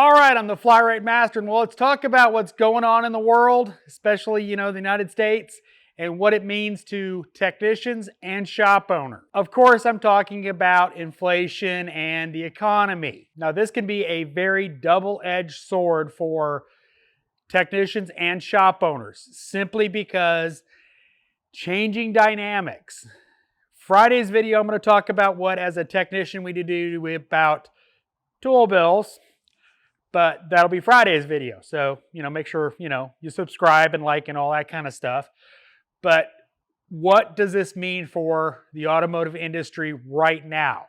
All right, I'm the fly rate master, and let's talk about what's going on in the world, especially, the United States, and what it means to technicians and shop owners. Of course, I'm talking about inflation and the economy. Now, this can be a very double-edged sword for technicians and shop owners, simply because changing dynamics. Friday's video, I'm going to talk about what, as a technician, we need to do about tool bills. But that'll be Friday's video. So, make sure, you subscribe and like and all that kind of stuff. But what does this mean for the automotive industry right now?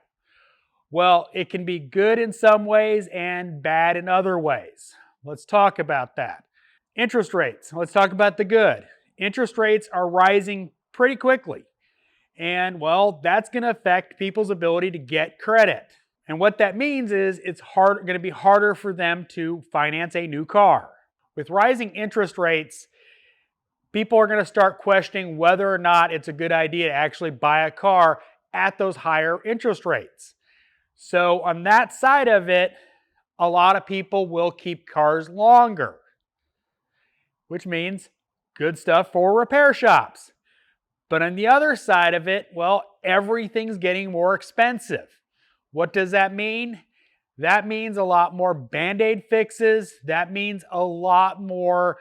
Well, it can be good in some ways and bad in other ways. Let's talk about that. Interest rates. Let's talk about the good. Interest rates are rising pretty quickly. And, well, that's going to affect people's ability to get credit. And what that means is it's going to be harder for them to finance a new car. With rising interest rates, people are going to start questioning whether or not it's a good idea to actually buy a car at those higher interest rates. So on that side of it, a lot of people will keep cars longer, which means good stuff for repair shops. But on the other side of it, well, everything's getting more expensive. What does that mean? That means a lot more Band-Aid fixes. That means a lot more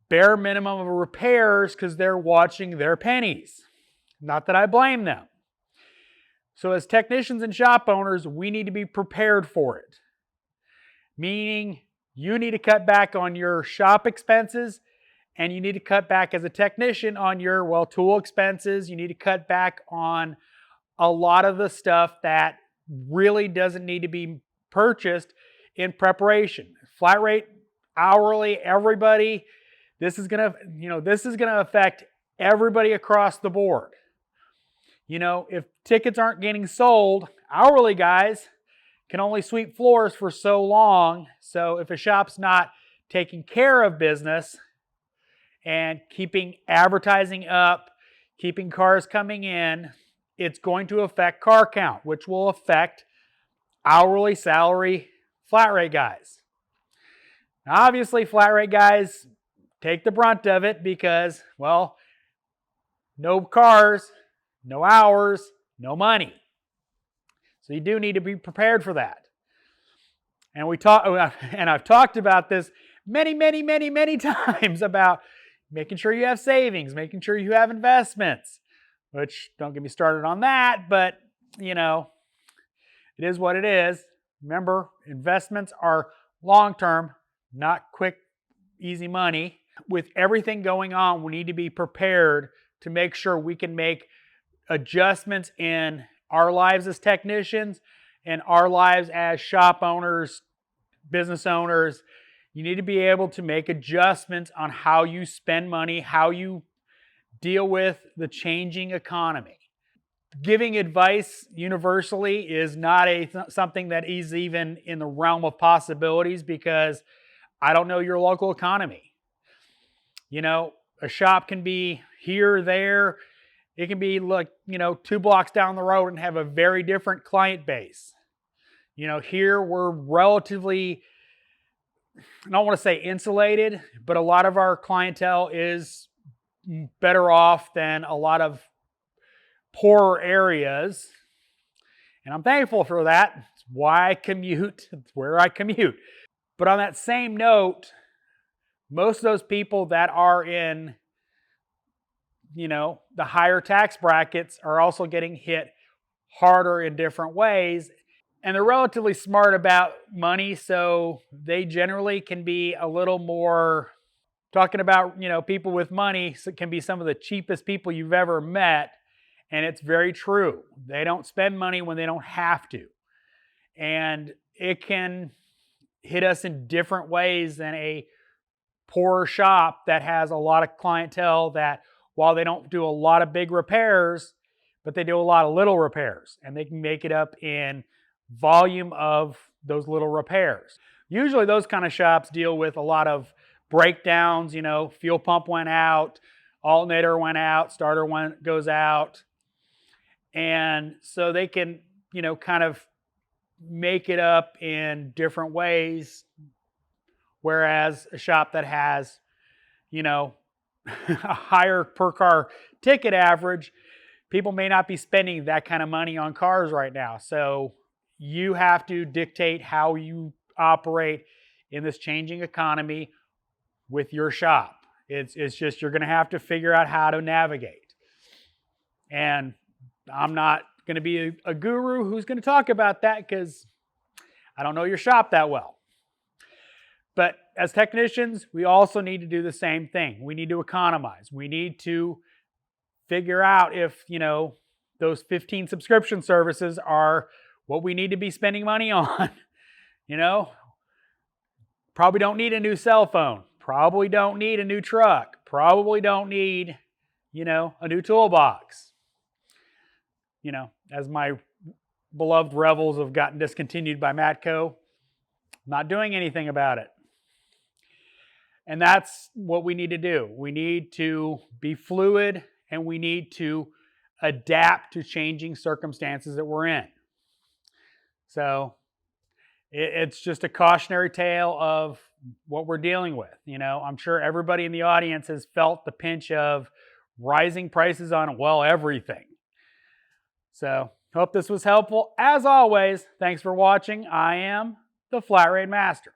bare minimum of repairs because they're watching their pennies. Not that I blame them. So as technicians and shop owners, we need to be prepared for it. Meaning you need to cut back on your shop expenses and you need to cut back as a technician on your, tool expenses. You need to cut back on a lot of the stuff that really doesn't need to be purchased in preparation. Flat rate, hourly, everybody, this is going to affect everybody across the board. If tickets aren't getting sold, hourly guys can only sweep floors for so long. So if a shop's not taking care of business and keeping advertising up, keeping cars coming in, it's going to affect car count, which will affect hourly salary flat rate guys. Now, obviously, flat rate guys take the brunt of it because, no cars, no hours, no money. So you do need to be prepared for that. And I've talked about this many times about making sure you have savings, making sure you have investments. Which, don't get me started on that, but, it is what it is. Remember, investments are long-term, not quick, easy money. With everything going on, we need to be prepared to make sure we can make adjustments in our lives as technicians and our lives as shop owners, business owners. You need to be able to make adjustments on how you spend money, how you deal with the changing economy. Giving advice universally is not something that is even in the realm of possibilities because I don't know your local economy. A shop can be here or there. It can be 2 blocks down the road and have a very different client base. Here we're relatively, I don't want to say insulated, but a lot of our clientele is better off than a lot of poorer areas. And I'm thankful for that. It's why I commute. It's where I commute. But on that same note, most of those people that are in, the higher tax brackets are also getting hit harder in different ways. And they're relatively smart about money, so they generally can be a little more. Talking about, people with money can be some of the cheapest people you've ever met. And it's very true. They don't spend money when they don't have to. And it can hit us in different ways than a poorer shop that has a lot of clientele that, while they don't do a lot of big repairs, but they do a lot of little repairs. And they can make it up in volume of those little repairs. Usually those kind of shops deal with a lot of breakdowns, fuel pump went out, alternator went out, starter goes out. And so they can, kind of make it up in different ways. Whereas a shop that has, you know, a higher per car ticket average, people may not be spending that kind of money on cars right now. So you have to dictate how you operate in this changing economy with your shop. It's just you're going to have to figure out how to navigate. And I'm not going to be a guru who's going to talk about that because I don't know your shop that well. But as technicians, we also need to do the same thing. We need to economize. We need to figure out if, those 15 subscription services are what we need to be spending money on. Probably don't need a new cell phone. Probably don't need a new truck. Probably don't need, a new toolbox. As my beloved Revels have gotten discontinued by Matco, not doing anything about it. And that's what we need to do. We need to be fluid and we need to adapt to changing circumstances that we're in. So it's just a cautionary tale of what we're dealing with. I'm sure everybody in the audience has felt the pinch of rising prices on, everything. So hope this was helpful. As always, thanks for watching. I am the Flat Rate Master.